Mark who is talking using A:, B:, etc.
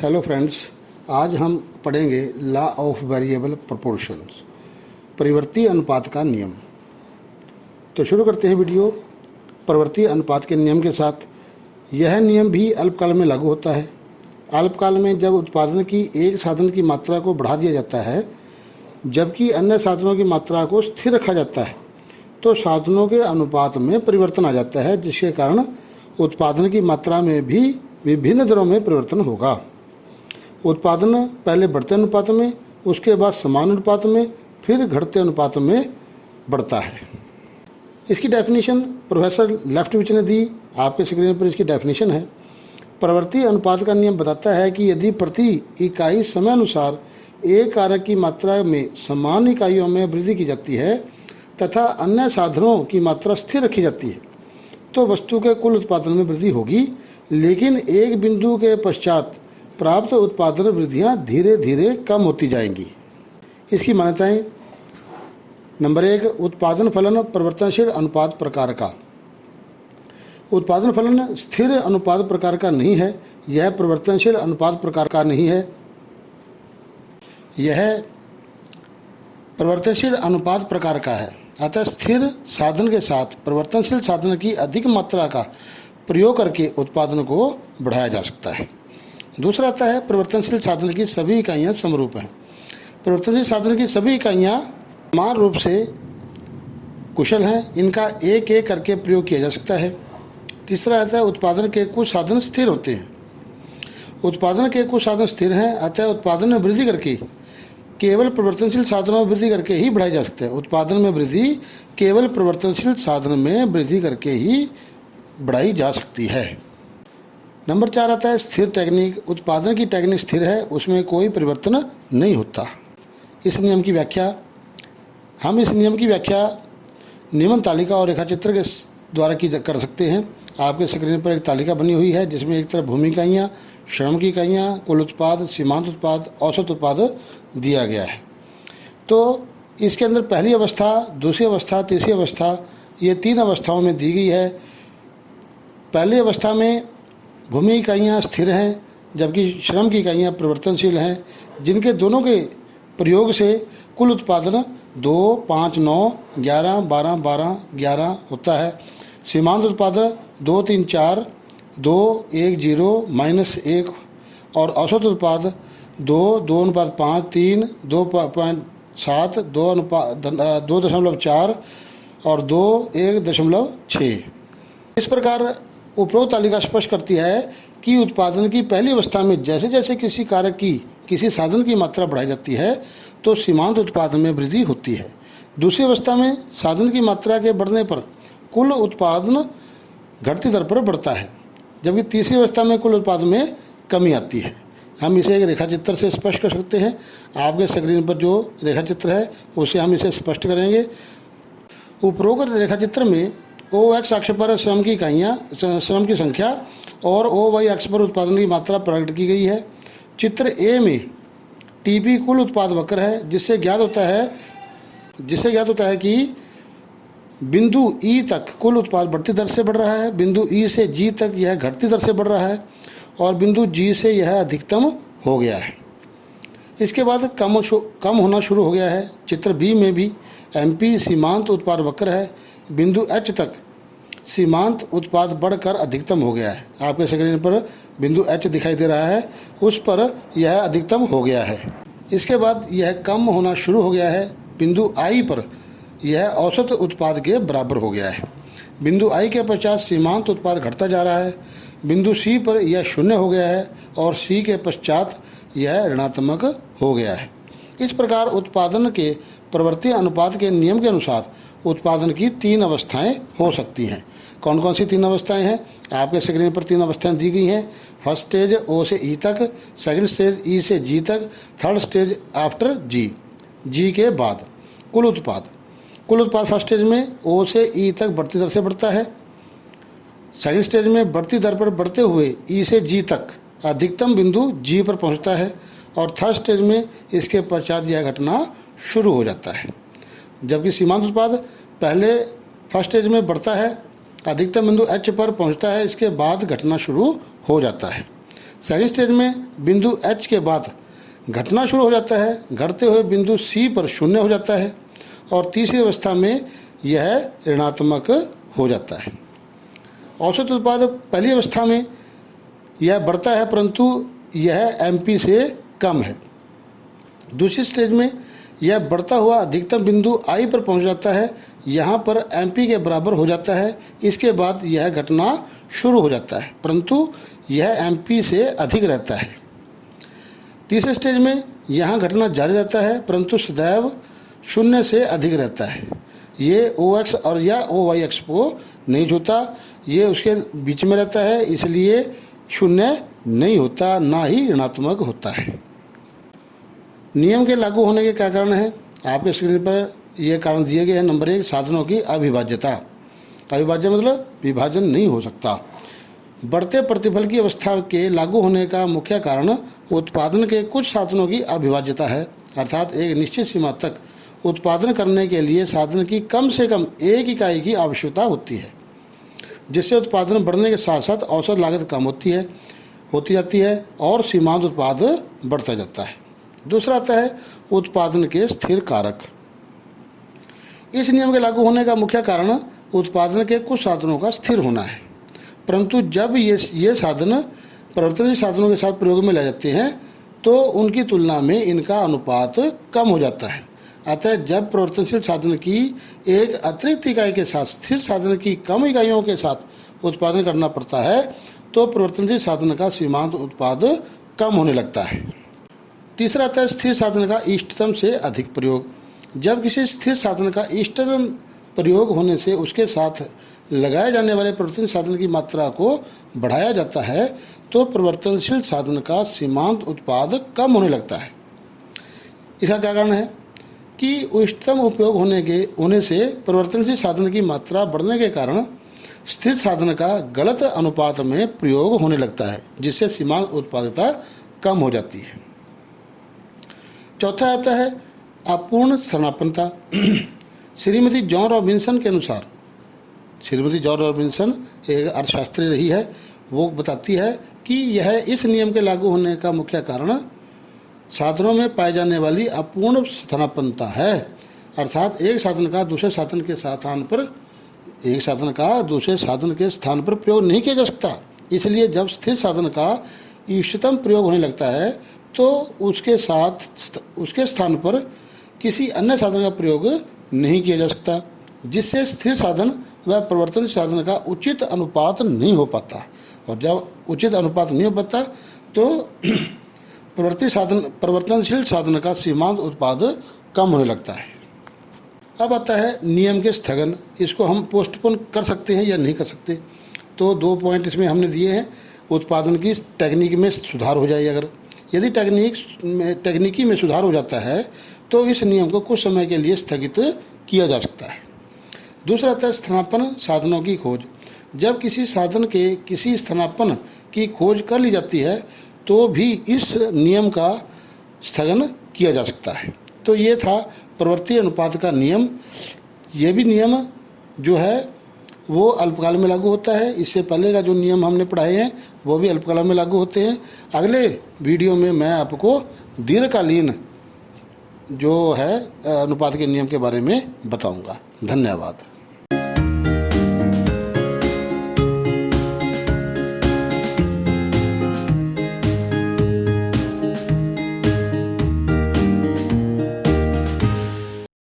A: Hello friends, आज हम पढ़ेंगे लॉ ऑफ वेरिएबल प्रोपोर्शंस, परिवर्ती अनुपात का नियम। तो शुरू करते हैं वीडियो। परिवर्ती अनुपात के नियम के साथ यह नियम भी अल्पकाल में लागू होता है। अल्पकाल में जब उत्पादन की एक साधन की मात्रा को बढ़ा दिया जाता है जबकि अन्य साधनों की मात्रा को स्थिर रखा जाता है तो साधनों के अनुपात में परिवर्तन आ जाता है, जिसके कारण उत्पादन की मात्रा में भी विभिन्न दरों में परिवर्तन होगा। उत्पादन पहले बढ़ते अनुपात में, उसके बाद समान अनुपात में, फिर घटते अनुपात में बढ़ता है। इसकी डेफिनेशन प्रोफेसर लेफ्टविच ने दी। आपके स्क्रीन पर इसकी डेफिनेशन है। परिवर्ती अनुपात का नियम बताता है कि यदि प्रति इकाई समय अनुसार एक कारक की मात्रा में समान इकाइयों में वृद्धि की जाती है तथा अन्य साधनों की मात्रा स्थिर रखी जाती है तो वस्तु के कुल उत्पादन में वृद्धि होगी, लेकिन एक बिंदु के पश्चात प्राप्त उत्पादन वृद्धियां धीरे धीरे कम होती जाएंगी। इसकी मान्यताएं। नंबर 1, उत्पादन फलन परिवर्तनशील अनुपात प्रकार का। उत्पादन फलन स्थिर अनुपात प्रकार का नहीं है, यह परिवर्तनशील अनुपात प्रकार का नहीं है। यह परिवर्तनशील अनुपात प्रकार का है, अतः स्थिर साधन के साथ परिवर्तनशील साधन की अधिक मात्रा का प्रयोग करके उत्पादन को बढ़ाया जा सकता है। दूसरा आता है परिवर्तनशील साधन की सभी इकाइयां समरूप हैं। परिवर्तनशील साधन की सभी इकाइयां समान रूप से कुशल हैं, इनका एक एक करके प्रयोग किया जा सकता है। तीसरा आता है उत्पादन के कुछ साधन स्थिर होते हैं। उत्पादन के कुछ साधन स्थिर हैं, अतः उत्पादन में वृद्धि करके केवल परिवर्तनशील साधनों में वृद्धि करके ही बढ़ाई जा सकती है। उत्पादन में वृद्धि केवल परिवर्तनशील साधन में वृद्धि करके ही बढ़ाई जा सकती है। नंबर 4 आता है स्थिर टेक्निक। उत्पादन की टेक्निक स्थिर है, उसमें कोई परिवर्तन नहीं होता। इस नियम की व्याख्या हम इस नियम की व्याख्या नियमन तालिका और रेखाचित्र के द्वारा कर सकते हैं। आपके स्क्रीन पर एक तालिका बनी हुई है जिसमें एक तरफ भूमि इकाइयाँ, श्रम की इकाइयाँ, कुल उत्पाद, सीमांत उत्पाद, औसत उत्पाद दिया गया है। तो इसके अंदर पहली अवस्था, दूसरी अवस्था, तीसरी अवस्था, ये 3 अवस्थाओं में दी गई है। पहली अवस्था में भूमि इकाइयाँ स्थिर हैं जबकि श्रम की इकाइयाँ परिवर्तनशील हैं, जिनके दोनों के प्रयोग से कुल उत्पादन 2, 5, 9, 11, 12, 12, 11 होता है। सीमांत उत्पाद 2, 3, 4, 2, 1, 0, -1 और औसत उत्पाद 2, 2:5, 3, 2.7, 2.4 और 2, 1.6। इस प्रकार उपरोक्त तालिका स्पष्ट करती है कि उत्पादन की पहली अवस्था में जैसे जैसे किसी कारक की, किसी साधन की मात्रा बढ़ाई जाती है तो सीमांत उत्पादन में वृद्धि होती है। दूसरी अवस्था में साधन की मात्रा के बढ़ने पर कुल उत्पादन घटती दर पर बढ़ता है, जबकि तीसरी अवस्था में कुल उत्पादन में कमी आती है। हम इसे एक रेखाचित्र से स्पष्ट कर सकते हैं। आपके स्क्रीन पर जो रेखाचित्र है उसे हम इसे स्पष्ट करेंगे। उपरोक्त रेखाचित्र में OX अक्ष पर श्रम की इकाइयाँ, श्रम की संख्या और OY अक्ष पर उत्पादन की मात्रा प्रकट की गई है। चित्र ए में TP कुल उत्पाद वक्र है, जिससे ज्ञात होता है कि बिंदु E तक कुल उत्पाद बढ़ती दर से बढ़ रहा है, बिंदु E से G तक यह घटती दर से बढ़ रहा है और बिंदु G से यह अधिकतम हो गया है। इसके बाद कम होना शुरू हो गया है। चित्र बी में भी MP सीमांत उत्पाद वक्र है। बिंदु H तक सीमांत उत्पाद बढ़कर अधिकतम हो गया है। आपके स्क्रीन पर बिंदु H दिखाई दे रहा है, उस पर यह अधिकतम हो गया है। इसके बाद यह कम होना शुरू हो गया है। बिंदु I पर यह औसत उत्पाद के बराबर हो गया है। बिंदु I के पश्चात सीमांत उत्पाद घटता जा रहा है। बिंदु C पर यह 0 हो गया है और C के पश्चात यह ऋणात्मक हो गया है। इस प्रकार उत्पादन के परिवर्ती अनुपात के नियम के अनुसार उत्पादन की 3 अवस्थाएं हो सकती हैं। कौन कौन सी 3 अवस्थाएं हैं? आपके स्क्रीन पर 3 अवस्थाएं दी गई हैं। फर्स्ट स्टेज O से E तक, सेकंड स्टेज E से G तक, थर्ड स्टेज आफ्टर G के बाद। कुल उत्पाद फर्स्ट स्टेज में O से E तक बढ़ती दर से बढ़ता है। सेकंड स्टेज में बढ़ती दर पर बढ़ते हुए E से G तक अधिकतम बिंदु G पर पहुंचता है और थर्ड स्टेज में इसके पश्चात यह घटना शुरू हो जाता है। जबकि सीमांत उत्पाद पहले फर्स्ट स्टेज में बढ़ता है, अधिकतम बिंदु H पर पहुंचता है, इसके बाद घटना शुरू हो जाता है। सेकंड स्टेज में बिंदु H के बाद घटना शुरू हो जाता है, घटते हुए बिंदु C पर शून्य हो जाता है और तीसरी अवस्था में यह ऋणात्मक हो जाता है। औसत उत्पाद पहली अवस्था में यह बढ़ता है परंतु यह MP से कम है। दूसरी स्टेज में यह बढ़ता हुआ अधिकतम बिंदु I पर पहुंच जाता है, यहाँ पर MP के बराबर हो जाता है। इसके बाद यह घटना शुरू हो जाता है परंतु यह MP से अधिक रहता है। तीसरे स्टेज में यहाँ घटना जारी रहता है परंतु सदैव शून्य से अधिक रहता है। ये OX और या OY को नहीं छूता, ये उसके बीच में रहता है, इसलिए शून्य नहीं होता, ना ही ऋणात्मक होता है। नियम के लागू होने के क्या कारण हैं? आपके स्क्रीन पर ये कारण दिए गए हैं। नंबर 1, साधनों की अविभाज्यता। अविभाज्य मतलब विभाजन नहीं हो सकता। बढ़ते प्रतिफल की अवस्था के लागू होने का मुख्य कारण उत्पादन के कुछ साधनों की अविभाज्यता है, अर्थात एक निश्चित सीमा तक उत्पादन करने के लिए साधन की कम से कम एक इकाई की आवश्यकता होती है, जिससे उत्पादन बढ़ने के साथ साथ औसत लागत कम होती जाती है और सीमांत उत्पाद बढ़ता जाता है। दूसरा आता है उत्पादन के स्थिर कारक। इस नियम के लागू होने का मुख्य कारण उत्पादन के कुछ साधनों का स्थिर होना है, परंतु जब ये साधन परिवर्तनशील साधनों के साथ प्रयोग में लाए जाते हैं तो उनकी तुलना में इनका अनुपात कम हो जाता है। अतः जब परिवर्तनशील साधन की एक अतिरिक्त इकाई के साथ स्थिर साधन की कम इकाइयों के साथ उत्पादन करना पड़ता है तो परिवर्तनशील साधन का सीमांत उत्पाद कम होने लगता है। तीसरा आता है स्थिर साधन का इष्टतम से अधिक प्रयोग। जब किसी स्थिर साधन का इष्टतम प्रयोग होने से उसके साथ लगाए जाने वाले परिवर्तनशील साधन की मात्रा को बढ़ाया जाता है तो परिवर्तनशील साधन का सीमांत उत्पाद कम होने लगता है। इसका क्या कारण है कि इष्टतम उपयोग होने से परिवर्तनशील साधन की मात्रा बढ़ने के कारण स्थिर साधन का गलत अनुपात में प्रयोग होने लगता है, जिससे सीमांत उत्पादकता कम हो जाती है। चौथा आता है अपूर्ण स्थानापन्नता। श्रीमती जॉन रॉबिन्सन के अनुसार, श्रीमती जॉन रॉबिन्सन एक अर्थशास्त्री रही है, वो बताती है कि यह इस नियम के लागू होने का मुख्य कारण साधनों में पाई जाने वाली अपूर्ण स्थानापन्नता है, अर्थात एक साधन का दूसरे साधन के स्थान पर प्रयोग नहीं किया जा सकता। इसलिए जब स्थिर साधन का इष्टतम प्रयोग होने लगता है तो उसके स्थान पर किसी अन्य साधन का प्रयोग नहीं किया जा सकता, जिससे स्थिर साधन व परिवर्तनशील साधन का उचित अनुपात नहीं हो पाता, और जब उचित अनुपात नहीं हो पाता तो परिवर्तनशील साधन का सीमांत उत्पाद कम होने लगता है। अब आता है नियम के स्थगन। इसको हम पोस्टपोन कर सकते हैं या नहीं कर सकते। तो 2 पॉइंट इसमें हमने दिए हैं। उत्पादन की टेक्निक में सुधार हो जाए, अगर यदि तकनीकी में सुधार हो जाता है तो इस नियम को कुछ समय के लिए स्थगित किया जा सकता है। दूसरा आता है स्थानापन्न साधनों की खोज। जब किसी साधन के किसी स्थानापन्न की खोज कर ली जाती है तो भी इस नियम का स्थगन किया जा सकता है। तो ये था प्रवृत्ति अनुपात का नियम। ये भी नियम जो है वो अल्पकाल में लागू होता है। इससे पहले का जो नियम हमने पढ़ाए हैं वो भी अल्पकाल में लागू होते हैं। अगले वीडियो में मैं आपको दीर्घकालीन जो है अनुपात के नियम के बारे में बताऊंगा। धन्यवाद।